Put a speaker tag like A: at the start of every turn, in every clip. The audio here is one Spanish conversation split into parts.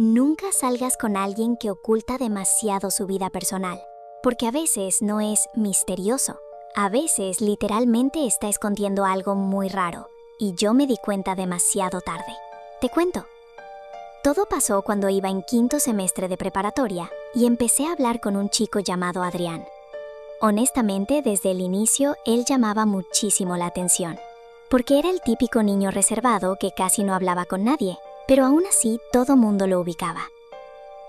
A: Nunca salgas con alguien que oculta demasiado su vida personal, porque a veces no es misterioso, a veces literalmente está escondiendo algo muy raro, y yo me di cuenta demasiado tarde. Te cuento. Todo pasó cuando iba en quinto semestre de preparatoria y empecé a hablar con un chico llamado Adrián. Honestamente, desde el inicio, él llamaba muchísimo la atención, porque era el típico niño reservado que casi no hablaba con nadie, pero aún así todo mundo lo ubicaba.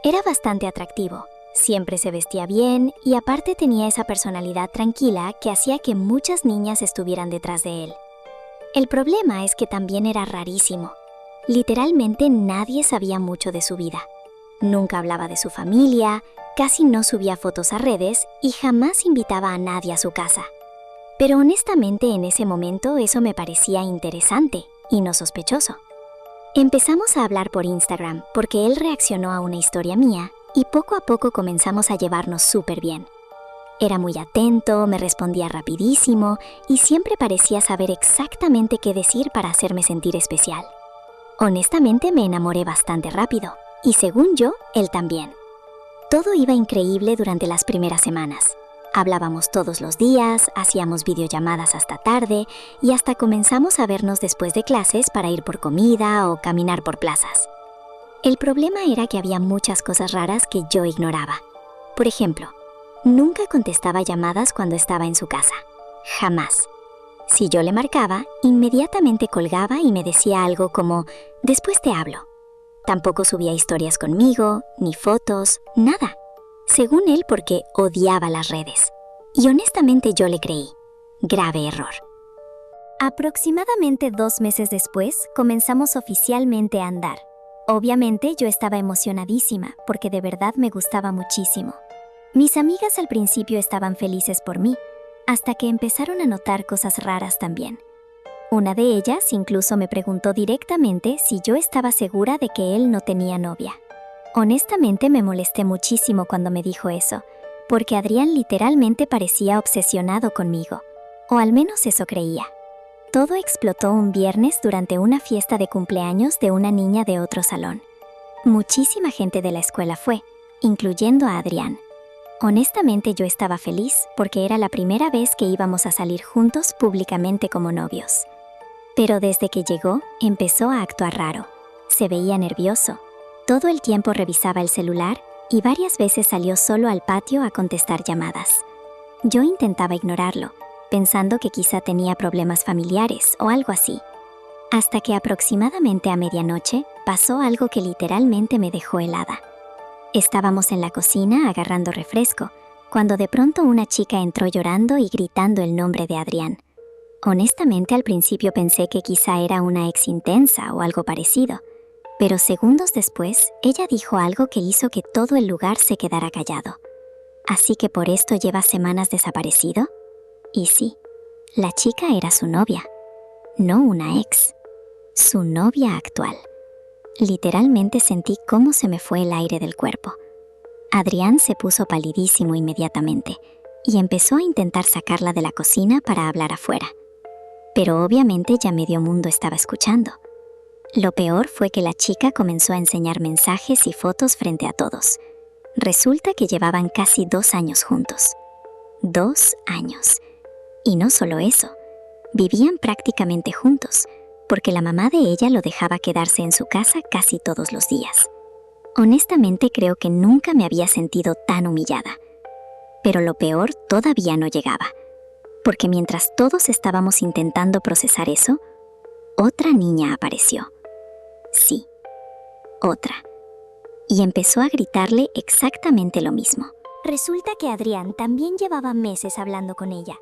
A: Era bastante atractivo, siempre se vestía bien y aparte tenía esa personalidad tranquila que hacía que muchas niñas estuvieran detrás de él. El problema es que también era rarísimo. Literalmente nadie sabía mucho de su vida. Nunca hablaba de su familia, casi no subía fotos a redes y jamás invitaba a nadie a su casa. Pero honestamente en ese momento eso me parecía interesante y no sospechoso. Empezamos a hablar por Instagram porque él reaccionó a una historia mía y poco a poco comenzamos a llevarnos súper bien. Era muy atento, me respondía rapidísimo y siempre parecía saber exactamente qué decir para hacerme sentir especial. Honestamente me enamoré bastante rápido y según yo, él también. Todo iba increíble durante las primeras semanas. Hablábamos todos los días, hacíamos videollamadas hasta tarde y hasta comenzamos a vernos después de clases para ir por comida o caminar por plazas. El problema era que había muchas cosas raras que yo ignoraba. Por ejemplo, nunca contestaba llamadas cuando estaba en su casa. Jamás. Si yo le marcaba, inmediatamente colgaba y me decía algo como, "Después te hablo". Tampoco subía historias conmigo, ni fotos, nada. Según él, porque odiaba las redes. Y honestamente yo le creí. Grave error. Aproximadamente 2 meses después, comenzamos oficialmente a andar. Obviamente yo estaba emocionadísima, porque de verdad me gustaba muchísimo. Mis amigas al principio estaban felices por mí, hasta que empezaron a notar cosas raras también. Una de ellas incluso me preguntó directamente si yo estaba segura de que él no tenía novia. Honestamente me molesté muchísimo cuando me dijo eso, porque Adrián literalmente parecía obsesionado conmigo, o al menos eso creía. Todo explotó un viernes durante una fiesta de cumpleaños de una niña de otro salón. Muchísima gente de la escuela fue, incluyendo a Adrián. Honestamente yo estaba feliz porque era la primera vez que íbamos a salir juntos públicamente como novios. Pero desde que llegó, empezó a actuar raro. Se veía nervioso. Todo el tiempo revisaba el celular y varias veces salió solo al patio a contestar llamadas. Yo intentaba ignorarlo, pensando que quizá tenía problemas familiares o algo así. Hasta que aproximadamente a medianoche pasó algo que literalmente me dejó helada. Estábamos en la cocina agarrando refresco, cuando de pronto una chica entró llorando y gritando el nombre de Adrián. Honestamente al principio pensé que quizá era una ex intensa o algo parecido. Pero segundos después, ella dijo algo que hizo que todo el lugar se quedara callado. ¿Así que por esto lleva semanas desaparecido? Y sí, la chica era su novia, no una ex, su novia actual. Literalmente sentí cómo se me fue el aire del cuerpo. Adrián se puso palidísimo inmediatamente y empezó a intentar sacarla de la cocina para hablar afuera. Pero obviamente ya medio mundo estaba escuchando. Lo peor fue que la chica comenzó a enseñar mensajes y fotos frente a todos. Resulta que llevaban casi 2 años juntos. 2 años. Y no solo eso, vivían prácticamente juntos, porque la mamá de ella lo dejaba quedarse en su casa casi todos los días. Honestamente creo que nunca me había sentido tan humillada. Pero lo peor todavía no llegaba, porque mientras todos estábamos intentando procesar eso, otra niña apareció. Sí, otra. Y empezó a gritarle exactamente lo mismo. Resulta que Adrián también llevaba meses hablando con ella.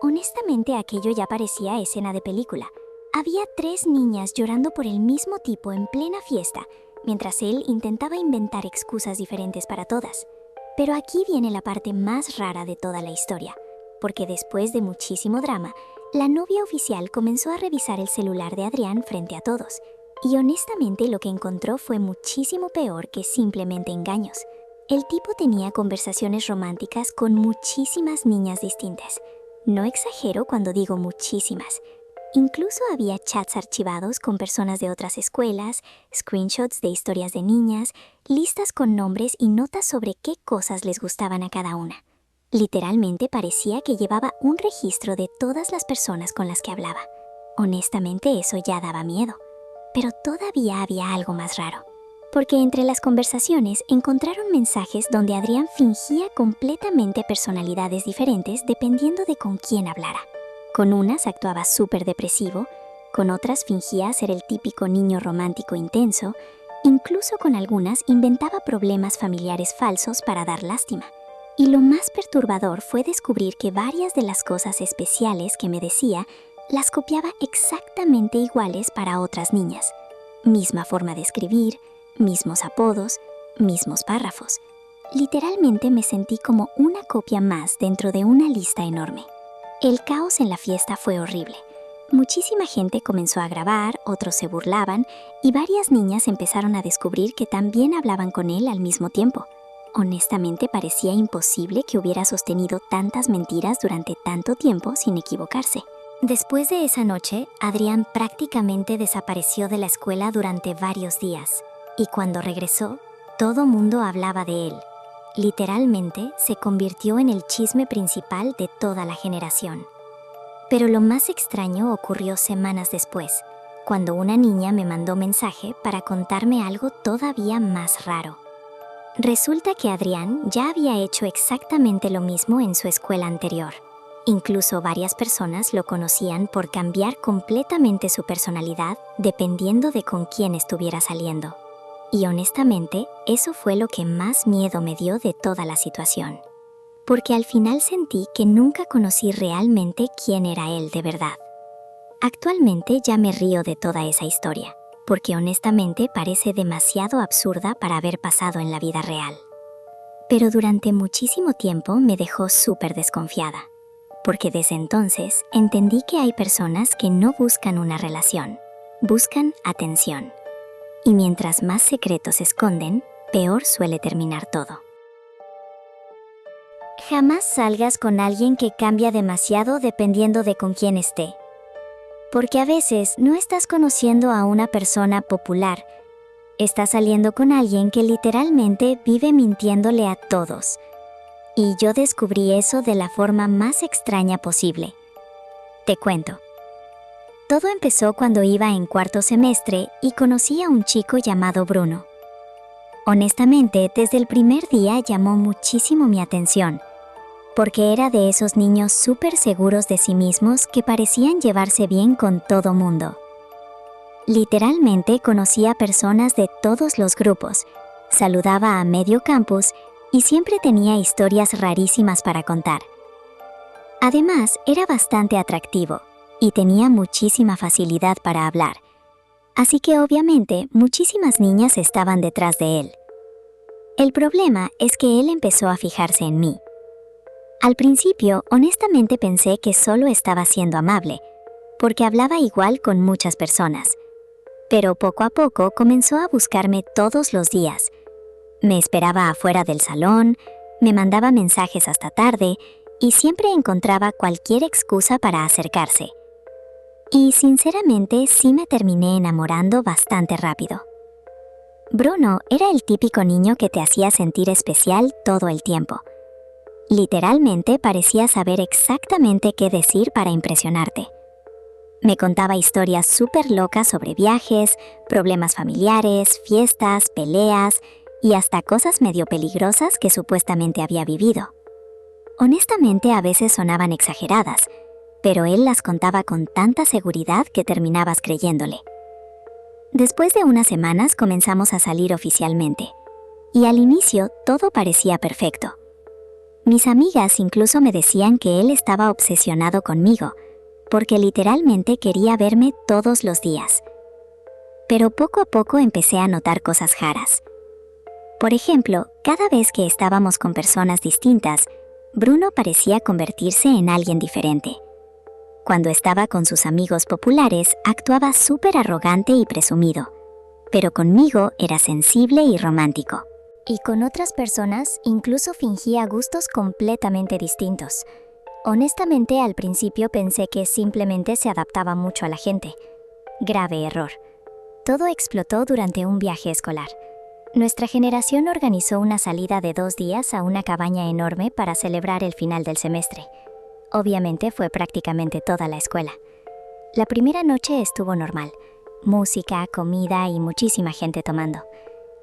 A: Honestamente, aquello ya parecía escena de película. Había 3 niñas llorando por el mismo tipo en plena fiesta, mientras él intentaba inventar excusas diferentes para todas. Pero aquí viene la parte más rara de toda la historia, porque después de muchísimo drama, la novia oficial comenzó a revisar el celular de Adrián frente a todos. Y honestamente lo que encontró fue muchísimo peor que simplemente engaños. El tipo tenía conversaciones románticas con muchísimas niñas distintas. No exagero cuando digo muchísimas. Incluso había chats archivados con personas de otras escuelas, screenshots de historias de niñas, listas con nombres y notas sobre qué cosas les gustaban a cada una. Literalmente parecía que llevaba un registro de todas las personas con las que hablaba. Honestamente, eso ya daba miedo. Pero todavía había algo más raro, porque entre las conversaciones encontraron mensajes donde Adrián fingía completamente personalidades diferentes dependiendo de con quién hablara. Con unas actuaba súper depresivo, con otras fingía ser el típico niño romántico intenso, incluso con algunas inventaba problemas familiares falsos para dar lástima. Y lo más perturbador fue descubrir que varias de las cosas especiales que me decía las copiaba exactamente iguales para otras niñas. Misma forma de escribir, mismos apodos, mismos párrafos. Literalmente me sentí como una copia más dentro de una lista enorme. El caos en la fiesta fue horrible. Muchísima gente comenzó a grabar, otros se burlaban y varias niñas empezaron a descubrir que también hablaban con él al mismo tiempo. Honestamente parecía imposible que hubiera sostenido tantas mentiras durante tanto tiempo sin equivocarse. Después de esa noche, Adrián prácticamente desapareció de la escuela durante varios días, y cuando regresó, todo mundo hablaba de él. Literalmente, se convirtió en el chisme principal de toda la generación. Pero lo más extraño ocurrió semanas después, cuando una niña me mandó mensaje para contarme algo todavía más raro. Resulta que Adrián ya había hecho exactamente lo mismo en su escuela anterior. Incluso varias personas lo conocían por cambiar completamente su personalidad dependiendo de con quién estuviera saliendo. Y honestamente, eso fue lo que más miedo me dio de toda la situación. Porque al final sentí que nunca conocí realmente quién era él de verdad. Actualmente ya me río de toda esa historia, porque honestamente parece demasiado absurda para haber pasado en la vida real. Pero durante muchísimo tiempo me dejó súper desconfiada, porque desde entonces entendí que hay personas que no buscan una relación, buscan atención. Y mientras más secretos esconden, peor suele terminar todo. Jamás salgas con alguien que cambia demasiado dependiendo de con quién esté. Porque a veces no estás conociendo a una persona popular, estás saliendo con alguien que literalmente vive mintiéndole a todos. Y yo descubrí eso de la forma más extraña posible. Te cuento. Todo empezó cuando iba en cuarto semestre y conocí a un chico llamado Bruno. Honestamente, desde el primer día llamó muchísimo mi atención, porque era de esos niños súper seguros de sí mismos que parecían llevarse bien con todo mundo. Literalmente conocía personas de todos los grupos, saludaba a medio campus y siempre tenía historias rarísimas para contar. Además, era bastante atractivo y tenía muchísima facilidad para hablar, así que obviamente muchísimas niñas estaban detrás de él. El problema es que él empezó a fijarse en mí. Al principio, honestamente pensé que solo estaba siendo amable, porque hablaba igual con muchas personas. Pero poco a poco comenzó a buscarme todos los días. Me esperaba afuera del salón, me mandaba mensajes hasta tarde y siempre encontraba cualquier excusa para acercarse. Y sinceramente sí me terminé enamorando bastante rápido. Bruno era el típico niño que te hacía sentir especial todo el tiempo. Literalmente parecía saber exactamente qué decir para impresionarte. Me contaba historias súper locas sobre viajes, problemas familiares, fiestas, peleas y hasta cosas medio peligrosas que supuestamente había vivido. Honestamente a veces sonaban exageradas, pero él las contaba con tanta seguridad que terminabas creyéndole. Después de unas semanas comenzamos a salir oficialmente, y al inicio todo parecía perfecto. Mis amigas incluso me decían que él estaba obsesionado conmigo, porque literalmente quería verme todos los días. Pero poco a poco empecé a notar cosas raras. Por ejemplo, cada vez que estábamos con personas distintas, Bruno parecía convertirse en alguien diferente. Cuando estaba con sus amigos populares, actuaba súper arrogante y presumido, pero conmigo era sensible y romántico. Y con otras personas incluso fingía gustos completamente distintos. Honestamente, al principio pensé que simplemente se adaptaba mucho a la gente. Grave error. Todo explotó durante un viaje escolar. Nuestra generación organizó una salida de 2 días a una cabaña enorme para celebrar el final del semestre. Obviamente fue prácticamente toda la escuela. La primera noche estuvo normal. Música, comida y muchísima gente tomando.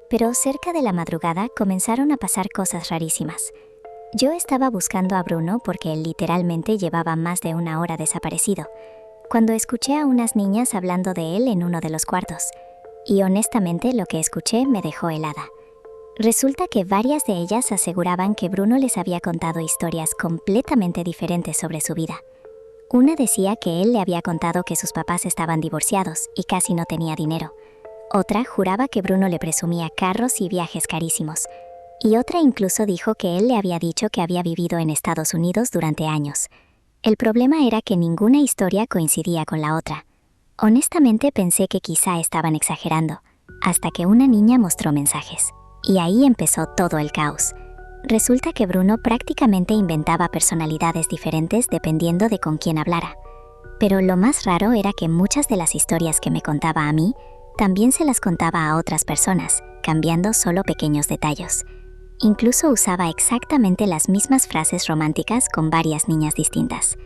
A: Pero cerca de la madrugada comenzaron a pasar cosas rarísimas. Yo estaba buscando a Bruno porque él literalmente llevaba más de 1 hora desaparecido, cuando escuché a unas niñas hablando de él en uno de los cuartos. Y honestamente lo que escuché me dejó helada. Resulta que varias de ellas aseguraban que Bruno les había contado historias completamente diferentes sobre su vida. Una decía que él le había contado que sus papás estaban divorciados y casi no tenía dinero. Otra juraba que Bruno le presumía carros y viajes carísimos. Y otra incluso dijo que él le había dicho que había vivido en Estados Unidos durante años. El problema era que ninguna historia coincidía con la otra. Honestamente pensé que quizá estaban exagerando, hasta que una niña mostró mensajes. Y ahí empezó todo el caos. Resulta que Bruno prácticamente inventaba personalidades diferentes dependiendo de con quién hablara. Pero lo más raro era que muchas de las historias que me contaba a mí, también se las contaba a otras personas, cambiando solo pequeños detalles. Incluso usaba exactamente las mismas frases románticas con varias niñas distintas.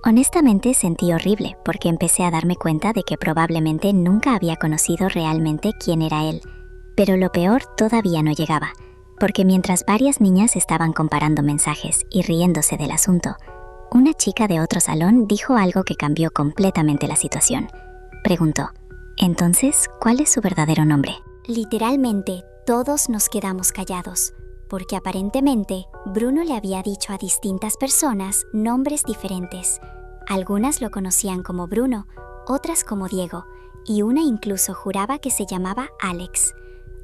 A: Honestamente sentí horrible porque empecé a darme cuenta de que probablemente nunca había conocido realmente quién era él. Pero lo peor todavía no llegaba, porque mientras varias niñas estaban comparando mensajes y riéndose del asunto, una chica de otro salón dijo algo que cambió completamente la situación. Preguntó, entonces, ¿cuál es su verdadero nombre? Literalmente, todos nos quedamos callados, porque aparentemente Bruno le había dicho a distintas personas nombres diferentes. Algunas lo conocían como Bruno, otras como Diego, y una incluso juraba que se llamaba Alex.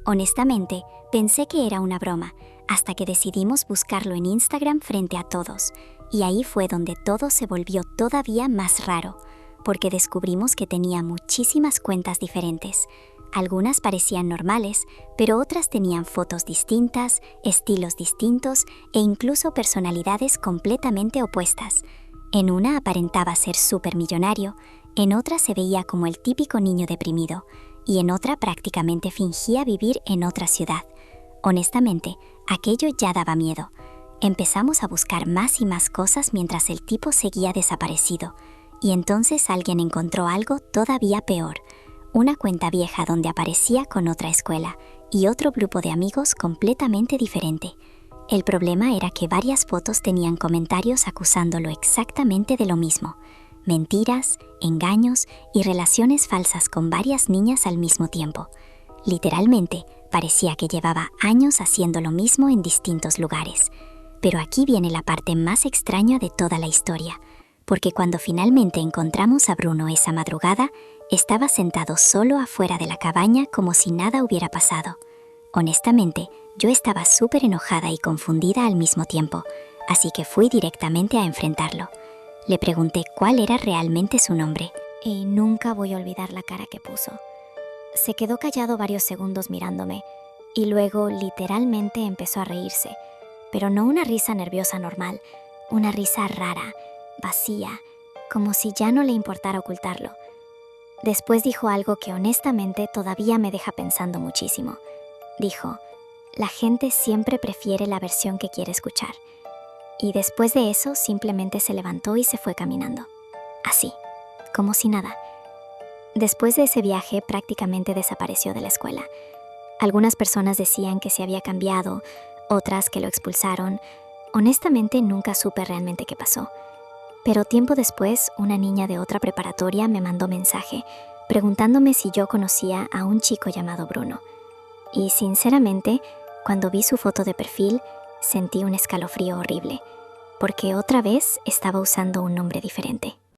A: Honestamente, pensé que era una broma, hasta que decidimos buscarlo en Instagram frente a todos, y ahí fue donde todo se volvió todavía más raro, porque descubrimos que tenía muchísimas cuentas diferentes. Algunas parecían normales, pero otras tenían fotos distintas, estilos distintos e incluso personalidades completamente opuestas. En una aparentaba ser supermillonario, en otra se veía como el típico niño deprimido, y en otra prácticamente fingía vivir en otra ciudad. Honestamente, aquello ya daba miedo. Empezamos a buscar más y más cosas mientras el tipo seguía desaparecido, y entonces alguien encontró algo todavía peor. Una cuenta vieja donde aparecía con otra escuela y otro grupo de amigos completamente diferente. El problema era que varias fotos tenían comentarios acusándolo exactamente de lo mismo. Mentiras, engaños y relaciones falsas con varias niñas al mismo tiempo. Literalmente, parecía que llevaba años haciendo lo mismo en distintos lugares. Pero aquí viene la parte más extraña de toda la historia, porque cuando finalmente encontramos a Bruno esa madrugada, estaba sentado solo afuera de la cabaña como si nada hubiera pasado. Honestamente, yo estaba súper enojada y confundida al mismo tiempo, así que fui directamente a enfrentarlo. Le pregunté cuál era realmente su nombre, y nunca voy a olvidar la cara que puso. Se quedó callado varios segundos mirándome, y luego literalmente empezó a reírse, pero no una risa nerviosa normal, una risa rara, vacía, como si ya no le importara ocultarlo. Después dijo algo que honestamente todavía me deja pensando muchísimo. Dijo, la gente siempre prefiere la versión que quiere escuchar. Y después de eso simplemente se levantó y se fue caminando. Así, como si nada. Después de ese viaje prácticamente desapareció de la escuela. Algunas personas decían que se había cambiado, otras que lo expulsaron. Honestamente nunca supe realmente qué pasó. Pero tiempo después, una niña de otra preparatoria me mandó mensaje, preguntándome si yo conocía a un chico llamado Bruno. Y sinceramente, cuando vi su foto de perfil, sentí un escalofrío horrible, porque otra vez estaba usando un nombre diferente.